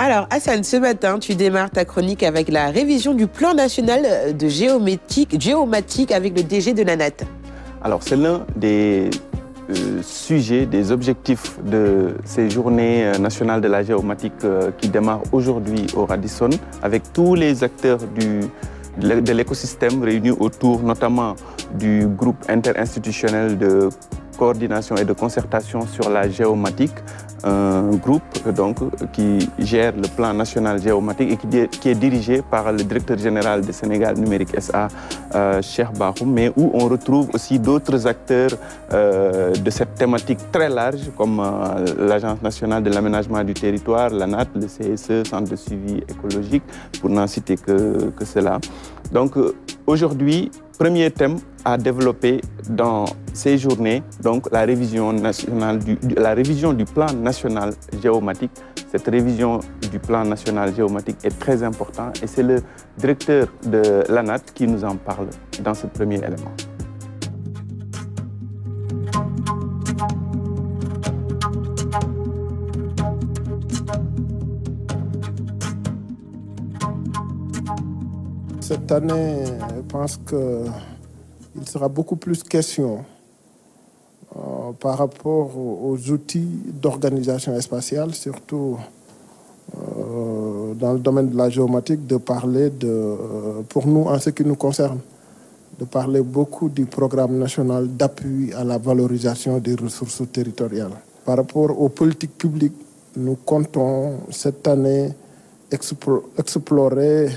Alors, Hassan, ce matin, tu démarres ta chronique avec la révision du plan national de géomatique avec le DG de l'ANAT. Alors, c'est l'un des sujets, des objectifs de ces journées nationales de la géomatique qui démarrent aujourd'hui au Radisson, avec tous les acteurs de l'écosystème réunis autour notamment du groupe interinstitutionnel de coordination et de concertation sur la géomatique, un groupe donc, qui gère le plan national géomatique et qui est dirigé par le directeur général de Sénégal Numérique SA, Cheikh Bakhoum, mais où on retrouve aussi d'autres acteurs de cette thématique très large, comme l'Agence nationale de l'aménagement du territoire, l'ANAT, le CSE, Centre de suivi écologique, pour n'en citer que cela. Donc aujourd'hui, premier thème à développer dans ces journées, donc la révision du plan national géomatique. Cette révision du plan national géomatique est très importante et c'est le directeur de l'ANAT qui nous en parle dans ce premier élément. Cette année, je pense qu'il sera beaucoup plus question par rapport aux outils d'organisation spatiale, surtout dans le domaine de la géomatique, de parler pour nous, en ce qui nous concerne, de parler beaucoup du programme national d'appui à la valorisation des ressources territoriales. Par rapport aux politiques publiques, nous comptons cette année explorer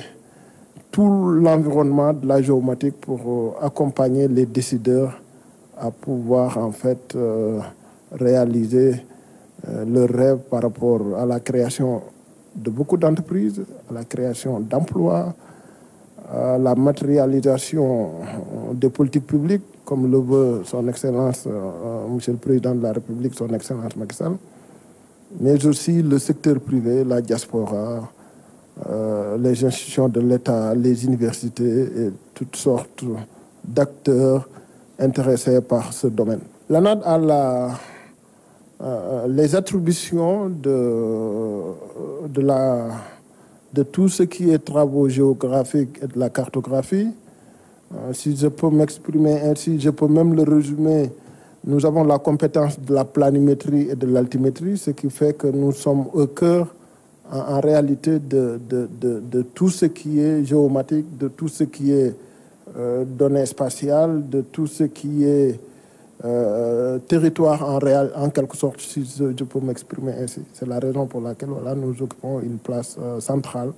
tout l'environnement de la géomatique pour accompagner les décideurs à pouvoir en fait réaliser leurs rêves par rapport à la création de beaucoup d'entreprises, à la création d'emplois, à la matérialisation des politiques publiques, comme le veut son Excellence, Monsieur le Président de la République, son Excellence Macky Sall, mais aussi le secteur privé, la diaspora, les institutions de l'État, les universités et toutes sortes d'acteurs intéressés par ce domaine. L'ANAT a les attributions de tout ce qui est travaux géographiques et de la cartographie. Si je peux m'exprimer ainsi, je peux même le résumer. Nous avons la compétence de la planimétrie et de l'altimétrie, ce qui fait que nous sommes au cœur en réalité de tout ce qui est géomatique, de tout ce qui est données spatiales, de tout ce qui est territoire en quelque sorte, si je peux m'exprimer ainsi. C'est la raison pour laquelle voilà, nous occupons une place centrale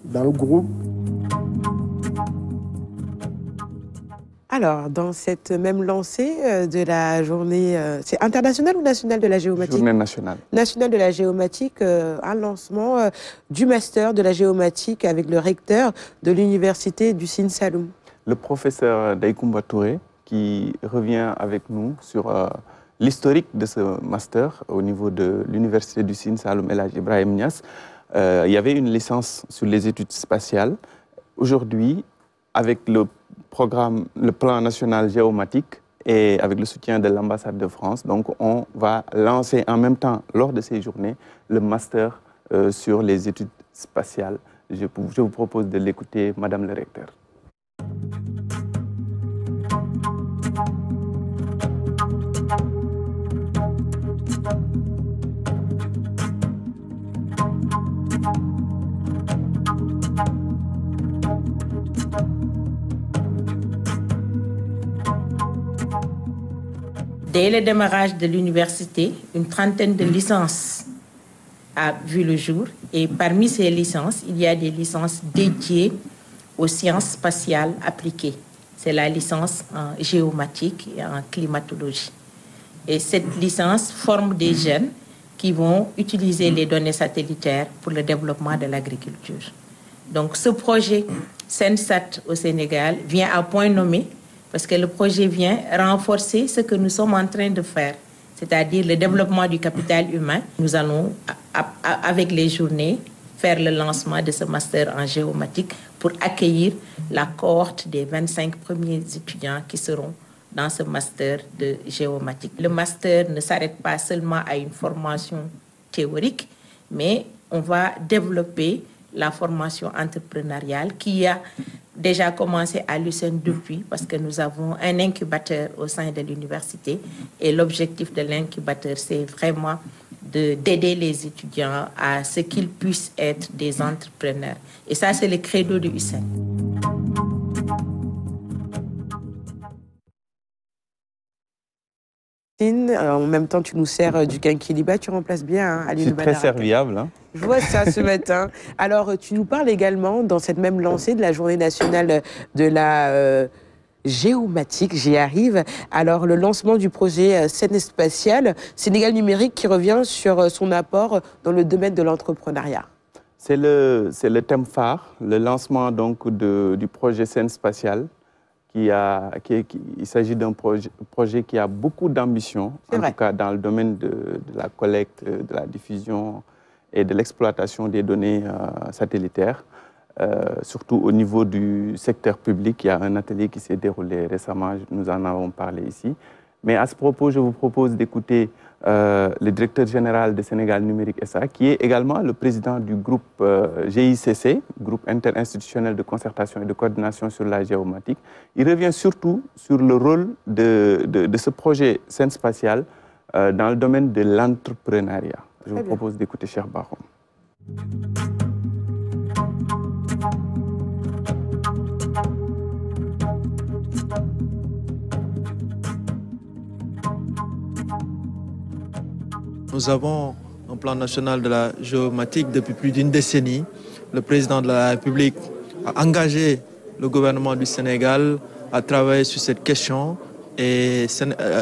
dans le groupe. Alors, dans cette même lancée de la journée, c'est internationale ou nationale de la géomatique? Journée nationale. Nationale de la géomatique, un lancement du master de la géomatique avec le recteur de l'université du Sine Saloum. Le professeur Daïkoumba Touré, qui revient avec nous sur l'historique de ce master au niveau de l'université du Sine Saloum El Hadji Ibrahim Niass. Il y avait une licence sur les études spatiales. Aujourd'hui, avec le plan national géomatique et avec le soutien de l'ambassade de France, donc on va lancer en même temps, lors de ces journées, le master sur les études spatiales. Je vous propose de l'écouter, Madame le recteur. Dès le démarrage de l'université, une trentaine de licences a vu le jour. Et parmi ces licences, il y a des licences dédiées aux sciences spatiales appliquées. C'est la licence en géomatique et en climatologie. Et cette licence forme des jeunes qui vont utiliser les données satellitaires pour le développement de l'agriculture. Donc ce projet Sensat au Sénégal vient à point nommé parce que le projet vient renforcer ce que nous sommes en train de faire, c'est-à-dire le développement du capital humain. Nous allons, avec les journées, faire le lancement de ce master en géomatique pour accueillir la cohorte des 25 premiers étudiants qui seront dans ce master de géomatique. Le master ne s'arrête pas seulement à une formation théorique, mais on va développer la formation entrepreneuriale qui a déjà commencé à l'USN depuis, parce que nous avons un incubateur au sein de l'université. Et l'objectif de l'incubateur, c'est vraiment d'aider les étudiants à ce qu'ils puissent être des entrepreneurs. Et ça, c'est le credo de l'USN. En même temps, tu nous sers du quinquiliba, tu remplaces bien hein, Ali. Je suis très serviable. Hein. Je vois ça ce matin. Alors, tu nous parles également, dans cette même lancée, de la Journée nationale de la géomatique, j'y arrive. Alors, le lancement du projet Scène Spatiale, Sénégal numérique, qui revient sur son apport dans le domaine de l'entrepreneuriat. C'est le thème phare, le lancement donc, du projet Scène Spatiale. Il s'agit d'un projet qui a beaucoup d'ambition, en tout cas dans le domaine de la collecte, de la diffusion et de l'exploitation des données satellitaires. Surtout au niveau du secteur public, il y a un atelier qui s'est déroulé récemment, nous en avons parlé ici. Mais à ce propos, je vous propose d'écouter le directeur général de Sénégal Numérique SA, qui est également le président du groupe GICC, groupe interinstitutionnel de concertation et de coordination sur la géomatique. Il revient surtout sur le rôle de ce projet Scène Spatiale dans le domaine de l'entrepreneuriat. Je vous propose d'écouter Cheikh Bakhoum. Nous avons un plan national de la géomatique depuis plus d'une décennie. Le président de la République a engagé le gouvernement du Sénégal à travailler sur cette question et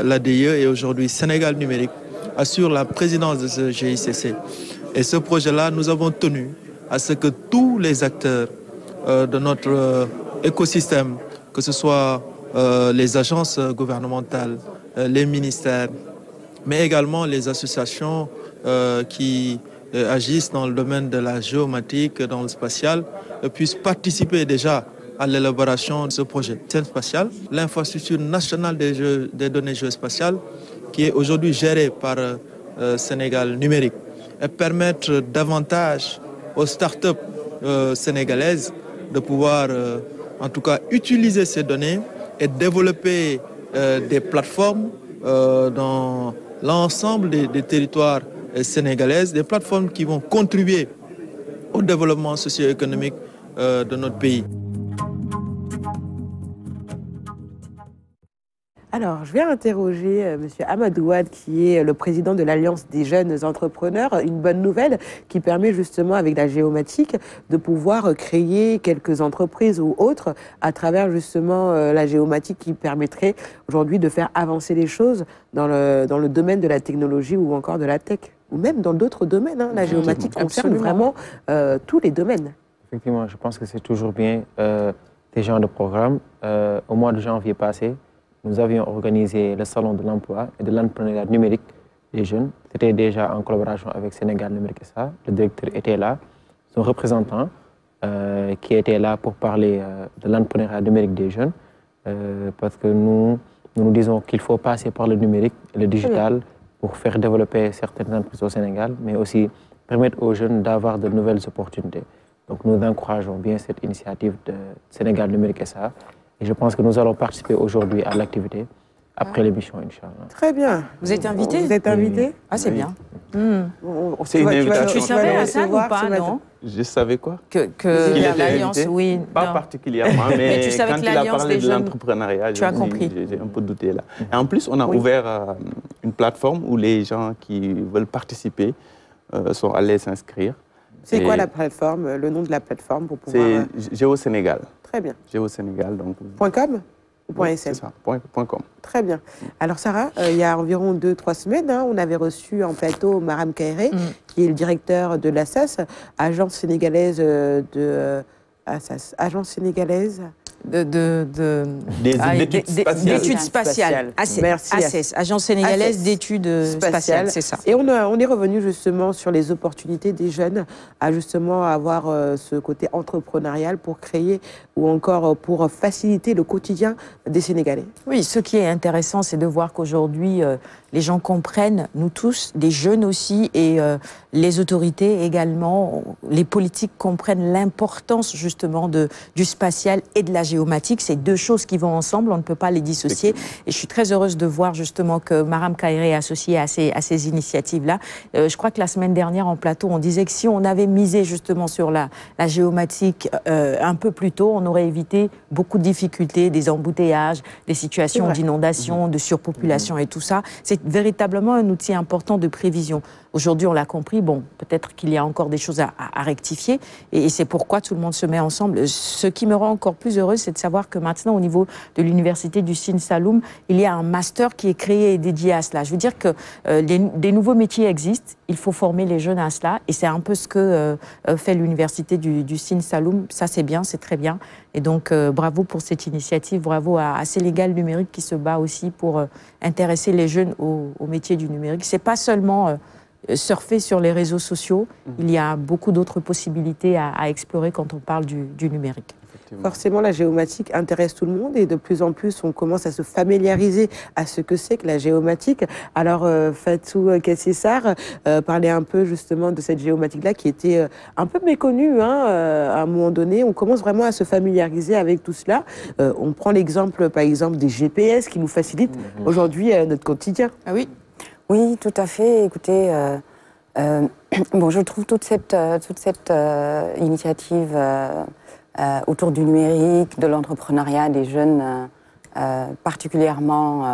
l'ADIE et aujourd'hui Sénégal numérique assure la présidence de ce GICC. Et ce projet-là, nous avons tenu à ce que tous les acteurs de notre écosystème, que ce soit les agences gouvernementales, les ministères, mais également les associations qui agissent dans le domaine de la géomatique, dans le spatial, puissent participer déjà à l'élaboration de ce projet. Scène Spatiale, l'infrastructure nationale des données géospatiales, qui est aujourd'hui gérée par Sénégal Numérique, et permettre davantage aux startups sénégalaises de pouvoir, en tout cas, utiliser ces données et développer des plateformes dans l'ensemble des territoires sénégalaises, des plateformes qui vont contribuer au développement socio-économique de notre pays. Alors, je vais interroger M. Amadou Wade, qui est le président de l'Alliance des jeunes entrepreneurs. Une bonne nouvelle qui permet justement, avec la géomatique, de pouvoir créer quelques entreprises ou autres à travers justement la géomatique qui permettrait aujourd'hui de faire avancer les choses dans le domaine de la technologie ou encore de la tech, ou même dans d'autres domaines. Hein. La géomatique concerne vraiment tous les domaines. Effectivement, je pense que c'est toujours bien des genres de programmes. Au mois de janvier passé, nous avions organisé le salon de l'emploi et de l'entrepreneuriat numérique des jeunes. C'était déjà en collaboration avec Sénégal Numérique SA. Le directeur était là, son représentant qui était là pour parler de l'entrepreneuriat numérique des jeunes. Parce que nous disons qu'il faut passer par le numérique et le digital pour faire développer certaines entreprises au Sénégal, mais aussi permettre aux jeunes d'avoir de nouvelles opportunités. Donc nous encourageons bien cette initiative de Sénégal Numérique SA. Et je pense que nous allons participer aujourd'hui à l'activité après l'émission, Inch'Allah. Très bien. Vous êtes invité? Vous êtes invité? Ah, c'est bien. C'est une invitation. Tu savais Hassan ou pas, non? Je savais quoi? Que l'Alliance, oui. Pas particulièrement, mais tu savais quand que il a parlé de jeunes... l'entrepreneuriat, tu as compris. J'ai un peu douté là. Et en plus, on a ouvert une plateforme où les gens qui veulent participer sont allés s'inscrire. C'est quoi la plateforme, le nom de la plateforme pour pouvoir... C'est GeoSénégal. Très bien. GeoSénégal, donc... .com ou oui, .sn? C'est ça, .com. Très bien. Alors Sarah, il y a environ 2-3 semaines, on avait reçu en plateau Maram Kairé, qui est le directeur de l'ASAS, agence sénégalaise d'études spatiales. ACES, Agence sénégalaise d'études spatiales, c'est ça. Et on est revenu justement sur les opportunités des jeunes à justement avoir ce côté entrepreneurial pour créer ou encore pour faciliter le quotidien des Sénégalais. Oui, ce qui est intéressant, c'est de voir qu'aujourd'hui, les gens comprennent, nous tous, les jeunes aussi, et les autorités également, les politiques comprennent l'importance justement du spatial et de la géomatique. C'est deux choses qui vont ensemble, on ne peut pas les dissocier. Et je suis très heureuse de voir justement que Maram Kairé est associée à ces initiatives-là. Je crois que la semaine dernière en plateau, on disait que si on avait misé justement sur la géomatique un peu plus tôt, on aurait évité beaucoup de difficultés, des embouteillages, des situations d'inondation, de surpopulation et tout ça. C'est véritablement un outil important de prévision. Aujourd'hui, on l'a compris, bon, peut-être qu'il y a encore des choses à rectifier et c'est pourquoi tout le monde se met ensemble. Ce qui me rend encore plus heureuse, c'est de savoir que maintenant, au niveau de l'université du Sine Saloum, il y a un master qui est créé et dédié à cela. Je veux dire que des nouveaux métiers existent, il faut former les jeunes à cela et c'est un peu ce que fait l'université du Sine Saloum. Ça, c'est bien, c'est très bien. Et donc, bravo pour cette initiative, bravo à Sénégal Numérique qui se bat aussi pour intéresser les jeunes au métier du numérique. C'est pas seulement surfer sur les réseaux sociaux, il y a beaucoup d'autres possibilités à explorer quand on parle du numérique. Forcément, la géomatique intéresse tout le monde et de plus en plus, on commence à se familiariser à ce que c'est que la géomatique. Alors, Fatou Kassessar parlait un peu justement de cette géomatique-là qui était un peu méconnue à un moment donné. On commence vraiment à se familiariser avec tout cela. On prend l'exemple, par exemple, des GPS qui nous facilitent aujourd'hui notre quotidien. Ah oui. Oui, tout à fait. Écoutez, bon, je trouve toute cette initiative autour du numérique, de l'entrepreneuriat des jeunes particulièrement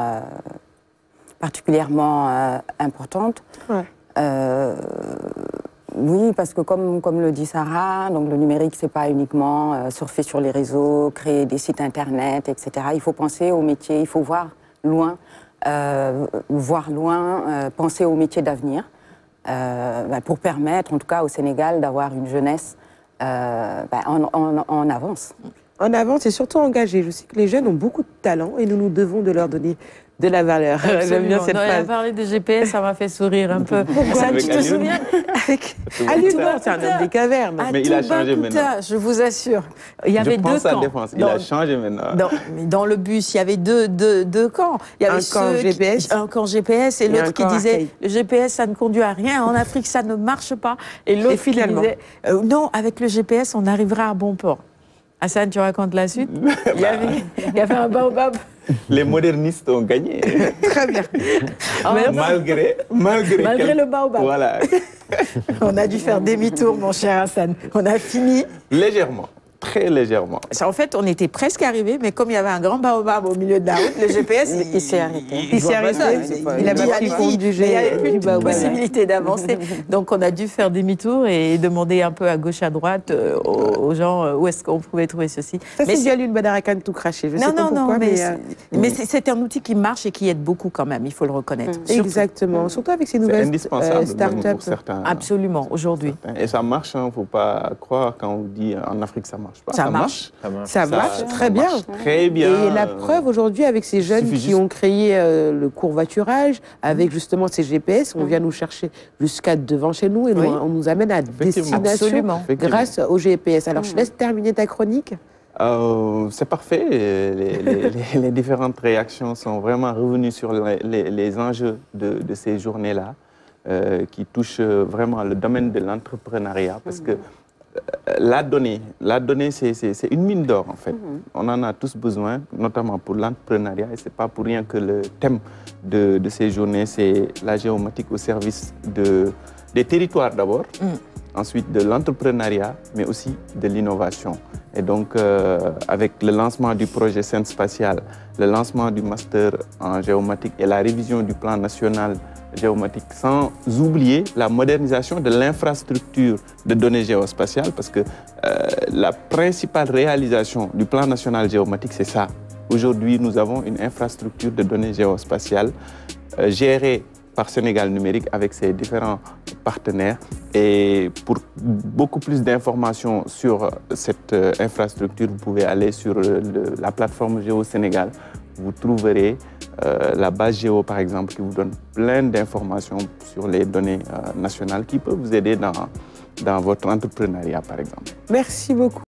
importante. Oui, parce que comme le dit Sarah, donc le numérique, c'est pas uniquement surfer sur les réseaux, créer des sites internet, etc. Il faut penser au métier, il faut voir loin. Penser aux métiers d'avenir pour permettre, en tout cas au Sénégal, d'avoir une jeunesse en avance. En avance et surtout engagée. Je sais que les jeunes ont beaucoup de talent et nous devons de leur donner de la valeur. J'aime bien cette phrase. Parler de GPS, ça m'a fait sourire un peu. Ça, tu te souviens avec Alioune, c'est un homme des cavernes. Mais il a changé maintenant. Je vous assure. Il y avait deux camps. Défense. Il a changé maintenant. Dans le bus, il y avait deux camps. Il y avait un camp GPS et l'autre qui disait le GPS, ça ne conduit à rien. En Afrique, ça ne marche pas. Et l'autre qui disait non, avec le GPS, on arrivera à bon port. Hassan, tu racontes la suite? Il y avait un baobab. Les modernistes ont gagné. Très bien. Malgré le baobab. Voilà. On a dû faire demi-tour, mon cher Hassan. On a fini. Légèrement. Très légèrement. En fait, on était presque arrivés, mais comme il y avait un grand baobab au milieu de la route, le GPS, il s'est arrêté. Il s'est arrêté. Il a pris compte du jet. Il n'y avait plus de possibilité d'avancer. Donc, on a dû faire demi-tour et demander un peu à gauche, à droite aux gens où est-ce qu'on pouvait trouver ceci. Ça, c'est dû à l'une Badarakan tout craché. Je sais pas pourquoi, mais c'est un outil qui marche et qui aide beaucoup quand même, il faut le reconnaître. Exactement. Surtout avec ces nouvelles start-up pour certains. Absolument, aujourd'hui. Et ça marche, il ne faut pas croire quand on dit en Afrique ça marche. Ça marche. Ça marche très bien. Très bien. Et la preuve aujourd'hui avec ces jeunes qui ont créé le courbaturage, avec justement ces GPS, on vient nous chercher jusqu'à devant chez nous et on nous amène à destination grâce au GPS. Alors je laisse terminer ta chronique. C'est parfait. Les différentes réactions sont vraiment revenues sur les enjeux de ces journées-là qui touchent vraiment le domaine de l'entrepreneuriat parce que la donnée, c'est une mine d'or en fait. On en a tous besoin, notamment pour l'entrepreneuriat. Et ce n'est pas pour rien que le thème de ces journées, c'est la géomatique au service des territoires d'abord, ensuite de l'entrepreneuriat, mais aussi de l'innovation. Et donc, avec le lancement du projet Scène Spatiale, le lancement du master en géomatique et la révision du plan national géomatique, sans oublier la modernisation de l'infrastructure de données géospatiales, parce que la principale réalisation du plan national géomatique, c'est ça. Aujourd'hui, nous avons une infrastructure de données géospatiales gérée par Sénégal Numérique avec ses différents partenaires. Et pour beaucoup plus d'informations sur cette infrastructure, vous pouvez aller sur la plateforme Géo Sénégal. Vous trouverez la base Géo, par exemple, qui vous donne plein d'informations sur les données nationales qui peuvent vous aider dans votre entrepreneuriat, par exemple. Merci beaucoup.